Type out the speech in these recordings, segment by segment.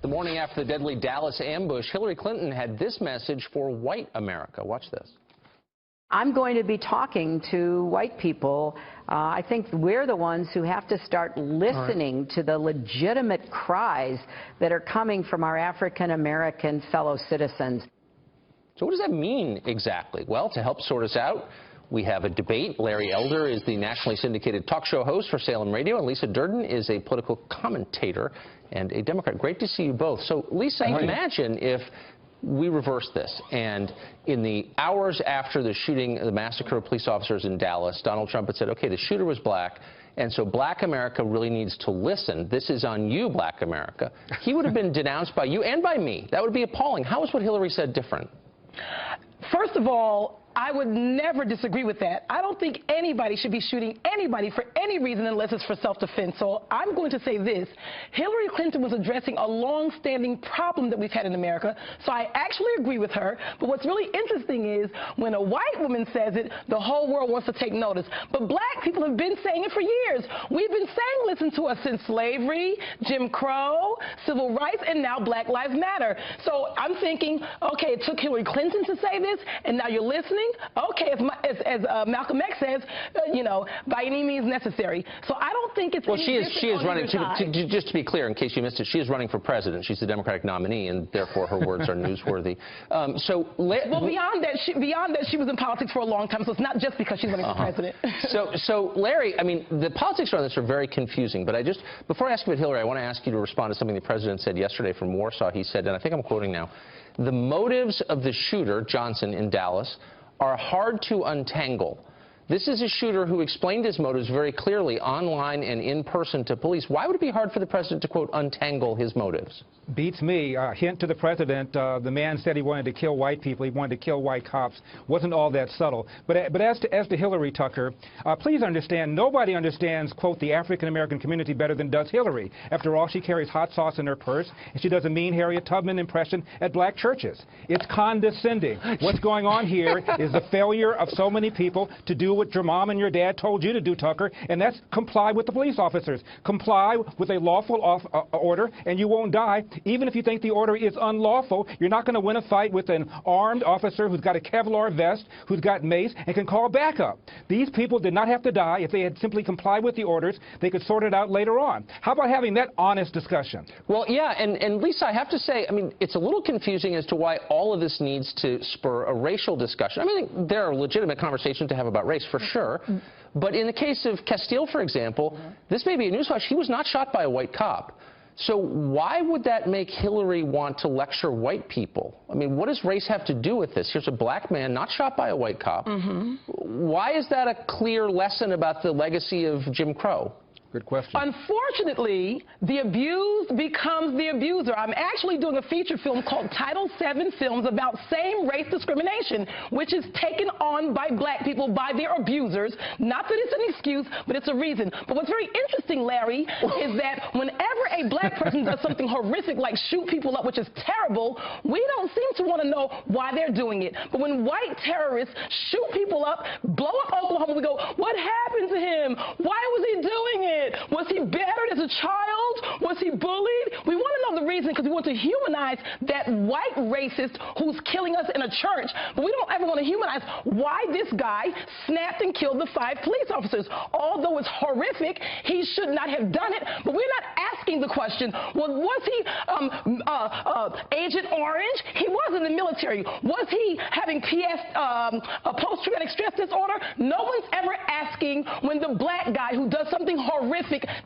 The morning after the deadly Dallas ambush, Hillary Clinton had this message for white America. Watch this. I'm going to be talking to white people. I think we're the ones who have to start listening to the legitimate cries that are coming from our African-American fellow citizens. So what does that mean exactly? Well, to help sort us out, we have a debate. Larry Elder is the nationally syndicated talk show host for Salem Radio, and Lisa Durden is a political commentator and a Democrat. Great to see you both. So, Lisa, imagine if we reverse this, and in the hours after the shooting, the massacre of police officers in Dallas, Donald Trump had said, okay, the shooter was black, and so black America really needs to listen. This is on you, black America. He would have been denounced by you and by me. That would be appalling. How is what Hillary said different? First of all, I would never disagree with that. I don't think anybody should be shooting anybody for any reason unless it's for self-defense. So I'm going to say this. Hillary Clinton was addressing a long-standing problem that we've had in America, so I actually agree with her. But what's really interesting is when a white woman says it, the whole world wants to take notice. But black people have been saying it for years. We've been saying listen to us since slavery, Jim Crow, civil rights, and now Black Lives Matter. So I'm thinking, okay, it took Hillary Clinton to say this, and now you're listening? Okay, as Malcolm X says, you know, by any means necessary. So I don't think it's... Well, she is running, just to be clear, in case you missed it, she is running for president. She's the Democratic nominee, and therefore her words are newsworthy. Well, beyond that, she was in politics for a long time, so it's not just because she's running for president. So, Larry, I mean, the politics around this are very confusing, but before I ask you about Hillary, I want to ask you to respond to something the president said yesterday from Warsaw. He said, and I think I'm quoting now, the motives of the shooter, Johnson, in Dallas, are hard to untangle. This is a shooter who explained his motives very clearly online and in person to police. Why would it be hard for the president to, quote, untangle his motives? Beats me. Hint to the president, the man said he wanted to kill white people, he wanted to kill white cops. Wasn't all that subtle. But as to Hillary, Tucker, please understand, nobody understands, quote, the African-American community better than does Hillary. After all, she carries hot sauce in her purse, and she does a mean Harriet Tubman impression at black churches. It's condescending. What's going on here is the failure of so many people to do what your mom and your dad told you to do, Tucker, and that's comply with the police officers. Comply with a lawful order, and you won't die. Even if you think the order is unlawful, you're not going to win a fight with an armed officer who's got a Kevlar vest, who's got mace, and can call backup. These people did not have to die. If they had simply complied with the orders, they could sort it out later on. How about having that honest discussion? Well, yeah, and Lisa, I have to say, I mean, it's a little confusing as to why all of this needs to spur a racial discussion. I mean, there are legitimate conversations to have about race, for sure. But in the case of Castile, for example, this may be a newsflash. He was not shot by a white cop. So why would that make Hillary want to lecture white people? I mean, what does race have to do with this? Here's a black man not shot by a white cop. Why is that a clear lesson about the legacy of Jim Crow? Good question. Unfortunately, the abused becomes the abuser. I'm actually doing a feature film called Title VII Films about same-race discrimination, which is taken on by black people, by their abusers. Not that it's an excuse, but it's a reason. But what's very interesting, Larry, is that whenever a black person does something horrific like shoot people up, which is terrible, we don't seem to want to know why they're doing it. But when white terrorists shoot people up, blow up Oklahoma, we go, what happened to him? Why was he doing it? Was he battered as a child? Was he bullied? We want to know the reason because we want to humanize that white racist who's killing us in a church, but we don't ever want to humanize why this guy snapped and killed the 5 police officers. Although it's horrific, he should not have done it, but we're not asking the question, well, was he Agent Orange? He was in the military. Was he having post-traumatic stress disorder? No one's ever asking when the black guy who does something horrific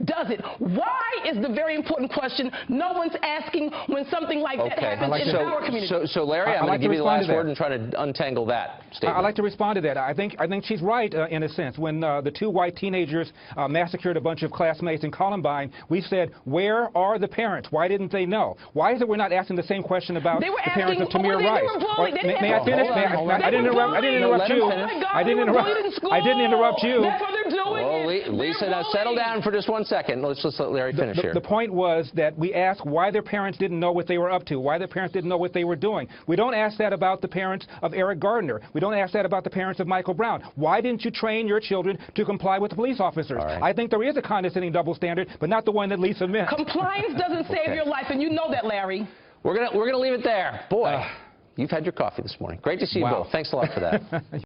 does it. Why is the very important question. No one's asking when something like that happens in our community. So Larry, I'm going to give you the last word and try to untangle that statement. I'd like to respond to that. I think she's right in a sense. When the 2 white teenagers massacred a bunch of classmates in Columbine, we said, where are the parents? Why didn't they know? Why is it we're not asking the same question about the parents of Tamir Rice? May I finish? I didn't interrupt you. I didn't interrupt you. That's what they're doing. it. Lisa, now settle down for just 1 second. Let's let Larry finish here. The point was that we asked why their parents didn't know what they were up to, why their parents didn't know what they were doing. We don't ask that about the parents of Eric Gardner. We don't ask that about the parents of Michael Brown. Why didn't you train your children to comply with the police officers? Right. I think there is a condescending double standard, but not the one that Lisa meant. Compliance doesn't save your life, and you know that, Larry. We're gonna leave it there. Boy, you've had your coffee this morning. Great to see you both. Thanks a lot for that.